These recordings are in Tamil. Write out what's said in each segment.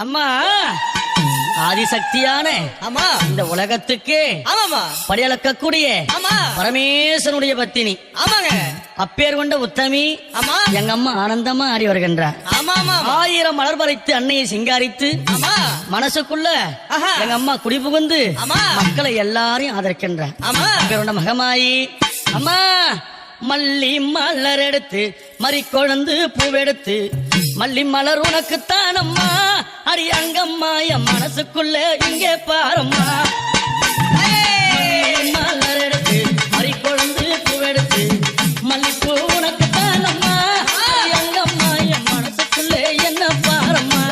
அம்மா ஆதிசக்தியான ஆமா இந்த உலகத்துக்கு ஆமாமா படியளக்கக்கூடிய ஆமா பரமேஸ்வரனுடைய பத்தினி ஆமாங்க அப்பேர் கொண்ட உத்தமி ஆமா எங்க அம்மா ஆனந்தமா ஆடி வருகின்றார். ஆமா ஆமா 1000 மலர் பறித்து அன்னையை சிங்காரித்து ஆமா மனசுக்குள்ள ஆஹா. எங்க அம்மா குடிபுகுந்து ஆமா. மக்களை எல்லாரையும் ஆதரிக்கின்றார். ஆமா அப்பேர் கொண்ட மகமாயி அம்மா மல்லி மலர் எடுத்து மறிக்கொழுந்து பூவெடுத்து மல்லி மலர் உனக்குத்தான் அம்மா அடி அங்கம்மா என் மனசுக்குள்ள இங்கே பாரம்மா. மல்லி மலர் எடுத்து மறிக்கொழுந்து பூவெடுத்து மல்லிப்பூ உனக்குத்தான் அம்மா அடி அங்கம்மா என் மனசுக்குள்ள என்ன பாரம்மா.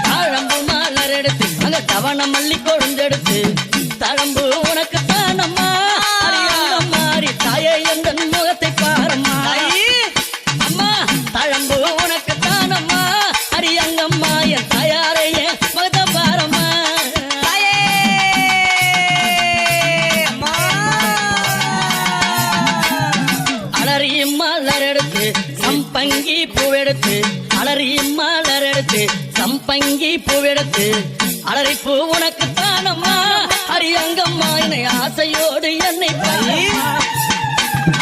தாழம்பு மலர் எடுத்து அங்க தவண மல்லி கொழுந்தெடுத்து தழம்பு உனக்குத்தான் அம்மா அடி அங்கம்மா அடி தாயே எந்த முகத்தை பாரம்மா. அம்மா தழம்பு உனக்குத்தான் அம்மா அடி அங்கம்மா என் தாயாரைய முகத்தை பாரம்மா. அலறி மலர் எடுத்து சம்பங்கி பூவெடுத்து அலறி மலர் எடுத்து சம்பங்கி பூவெடுத்து அலறி பூ உனக்குத்தான் அம்மா அடி அங்கம்மா என்னை ஆசையோடு என்னை பாரம்மா.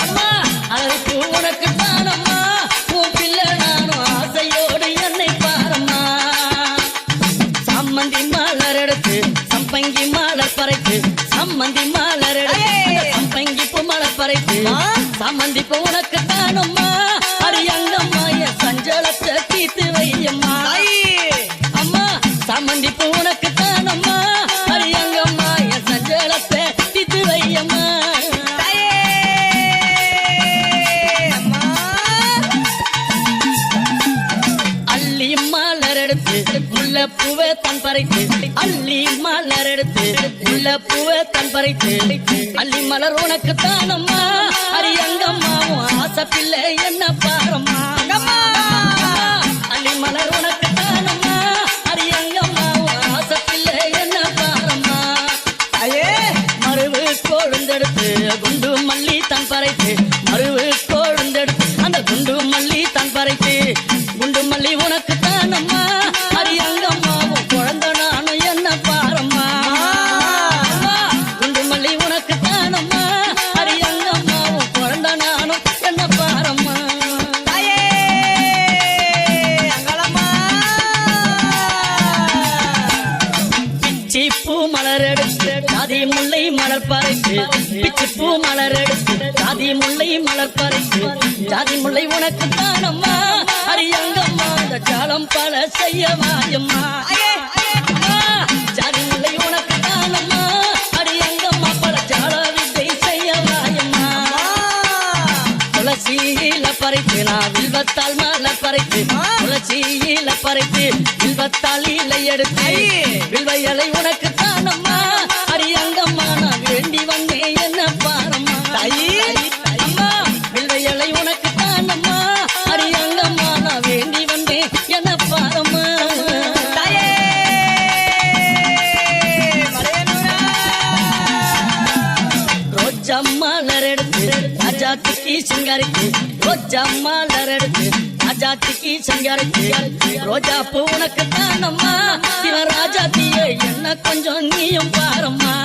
அம்மா அலறி பூ உனக்குத்தான் அம்மா உன் பிள்ளை நானும் ஆசையோடு என்னை பாரம்மா. சம்மந்தி மலர் எடுத்து சம்பங்கி மலர் பறைத்து சம்மந்தி மலர் எடுத்து சம்பங்கி பூ மலர் பறைத்து சம்மந்தி பூ உனக்குத்தான் அம்மா அடி அங்கம்மா என் சஞ்சலத்தை தீர்த்து வையம்மா. அம்மா சம்மந்தி பூ உனக்குத்தான் அம்மா அடி அங்கம்மா என் சஞ்சலத்தை தீர்த்து வையம்மா. அள்ளி மலர் எடுத்து முல்லை பூவை தன் பறைத்து அள்ளி மலர் எடுத்து முல்லை பூவை தன் பறைத்து அள்ளி மலர் உனக்குத்தான் அம்மா அடி அங்கம்மா உன் ஆசை பிள்ளை என்ன பாரம்மா. அள்ளி மலர் உனக்குத்தான் அம்மா அடி அங்கம்மா உன் ஆசை பிள்ளை என்ன பாரம்மா. மருவு கொழுந்தெடுத்து குண்டு மல்லி தன் பறைத்து மருவு கொழுந்தெடுத்து அந்த குண்டு மல்லி தன் பறைத்து குண்டு மல்லி உனக்குத்தான் அம்மா அடி அங்கம்மா உன் குழந்தை நானும் என்ன பாரம்மா. குண்டு மல்லி உனக்குத்தான் அம்மா அடி அங்கம்மா உன் குழந்தை நானும் என்ன பாரம்மா. பிச்சி பூ மலர் எடுத்து ஜாதி முல்லை மலர் பறித்து பிச்சி பூ மலர் எடுத்து ஜாதி முல்லை மலர் பறித்து ஜாதி முல்லை உனக்குத்தான் அம்மா அடி அங்கம்மா அந்த ஜாலம் பல செய்ய வாயம்மா. ஜாதி முல்லை உனக்குத்தான் அம்மா அடி அங்கம்மா பல ஜால வித்தை செய்ய வாயம்மா. துளசியில பறித்து நான் வில்வத்தால் மலர் பறித்து துளசியில பறித்து வில்வத்தால் இலை எடுத்து வில்வ இலை உனக்குத்தான் அம்மா அடி அங்கம்மா நான் வேண்டி வந்தேன் என்ன பாரம்மா. அம்மா வில்வ இலை உனக்குத்தான் அம்மா அடி அங்கம்மா நான் வேண்டி வந்தேன் என்ன பாரம்மா. ரோஜா மலர் எடுத்து ராஜாத்திக்கு சிங்காரிக்கு ரோஜா மலர் எடுத்து ராஜாத்திக்கு சிங்காரிக்கு ரோஜா பூ உனக்குத்தான் அம்மா சிவராஜாத்தியே என்ன கொஞ்சம் நீயும் பாரம்மா.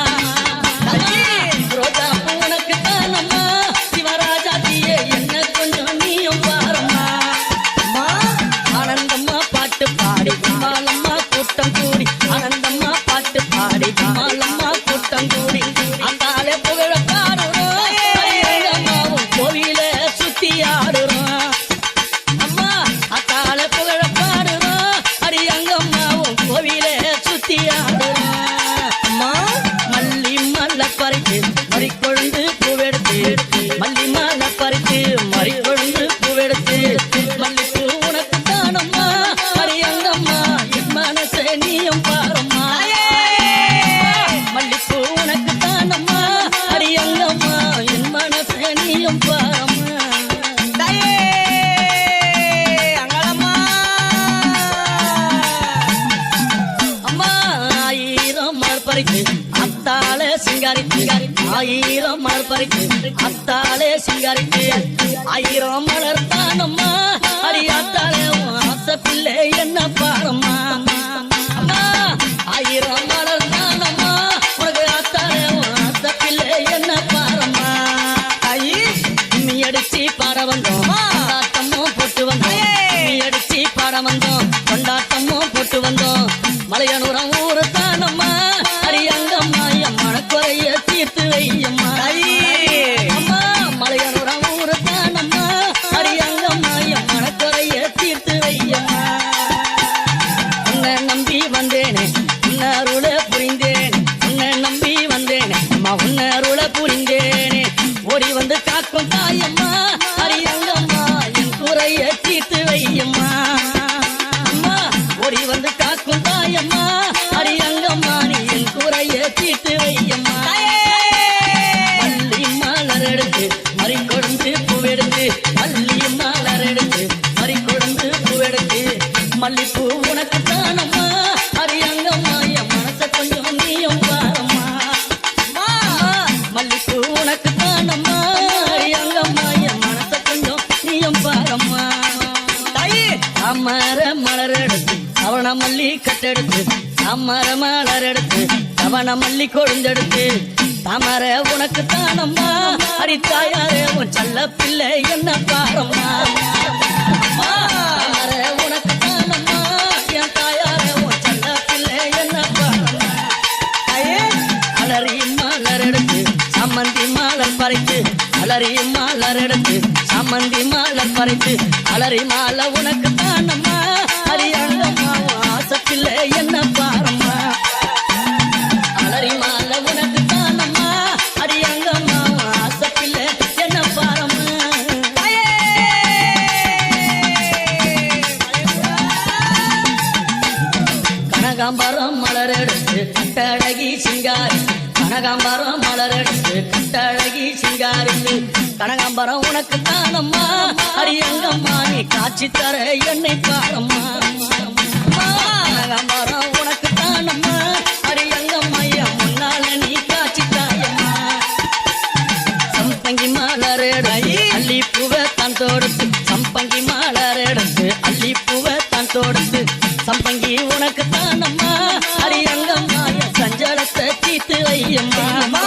ரோஜா பூ உனக்குத்தான் அம்மா சிவராஜாத்தியே என்ன கொஞ்சம் நீயும் பாரம்மா. ஆனந்தம்மா பாட்டு பாடி கும்பாலம்மா கூட்டம் கூடி ஆனந்தம்மா பாட்டு பாடி கும்பாலம்மா கூட்டம் கூடி அந்தாலே புகழ பாடுறோம் அம்மாவும் கோவில சுத்தி ஆடுறோம். அம்மா அத்தால புகழ பாடுறோம் அடி அங்கம்மாவும் கோவில சுத்தி ஆடுறோம். அம்மா மல்லி மலர் பறித்து மறிக்கொழுந்து பூவெடுத்து மல்லி மலர் பறித்து மறிக்கொழுந்து பூவெடுத்து மல்லிப்பூ உனக்குத்தான் அம்மா அடி அங்கம்மா என் மனசை நீயும் பாரம்மா. மல்லிப்பூ உனக்குத்தான் அம்மா அடி அங்கம்மா என் மனசை நீயும் பாரம்மா. அம்மா 1000 மலர் பறித்து அத்தாலே சிங்காரித்து 1000 மலர் பறித்து அத்தாலே சிங்காரித்து 1000 மலர் தானம்மா அடி அத்தாலே ஆசை பிள்ளை என்ன பாரம்மா. கொண்டாட்டமும் போட்டு வந்தோம் மலையனூரம் ஊரு தானம்மா அரியங்கம்மா என் மனக்குறைய தீர்த்து வையம்மா அம்மா மலையனூரம் ஊரு தானம்மா அரியங்கம்மா என் மனக்குறைய தீர்த்து வையம்மா உன்னை நம்பி வந்தேனே உன்னருள புரிந்தேன் உன்னை நம்பி வந்தேனே அம்மா உன்னருள புரிந்தேனே ஓடி வந்து காக்கும் தாயம்மா அரியங்கம்மா என் குறைய தீர்த்து வையம்மா அம்மா ஓடி வந்து காக்கும் தாயம்மா அரியங்கம்மா நீ என் குறைய தீர்த்து வையம்மா மல்லி மலர் எடுத்து மறி கொடுத்து பூவெடுத்து மல்லி மலர் எடுத்து மறி கொடுத்து பூவெடுத்து மல்லிப்பூ உனக்கு தானம்மா அரியங்கம்மா என் மனச கொஞ்சம் நீயும் பாரம்மா மல்லிப்பூ உனக்கு தானம்மா அரியங்கம்மா என் மனச கொஞ்சம் நீயும் பாரம்மா தாமர மலர் எடுத்து சவண மல்லி கட்டெடுத்து தாமர மலர் எடுத்து சவண மல்லி கொழுந்தெடுத்து தாமர உனக்கு தானம்மா அரித்தாயாரே உன் செல்ல பிள்ளை என்ன பாரம்மா தாமர உனக்கு தானம்மா என் தாயாரே உன் செல்ல பிள்ளை என்ன பாரம்மா அலறி மலர் எடுத்து சம்மந்தி மலர் பறித்து அலறி மலர் எடுத்து சம்மந்தி மலர் பறித்து அலறி மாலை உனக்கு தானம்மா அரியங்கம்மா ஆசப்பில்லை என்ன பாரம்மா அலறி மாலை உனக்கு தானம்மா அரியங்கம்மா ஆசப்பில்லை என்ன பாரம்மா கனகாம்பரம் மலர் எடுத்து கட்டழகி சிங்காரி கனகாம்பரம் மலர் எடுத்து கட்டழகி சிங்காரித்து கனகாம்பரம் உனக்கு தானம்மா அரியங்கம்மா நீ காட்சி தர என்னை பாரம்மா கனகாம்பரம் உனக்கு தானம்மா அரியங்கம்மா என் முன்னால நீ காட்சி தாயம்மா சம்பங்கி மலர் எடுத்து அள்ளி பூவை தான் தொடுத்து சம்பங்கி மலர் எடுத்து அள்ளி பூவை தான் தொடுத்து சம்பங்கி உனக்கு தானம்மா அரியங்கம்மா என் சஞ்சலத்தை தீர்த்து வையம்மா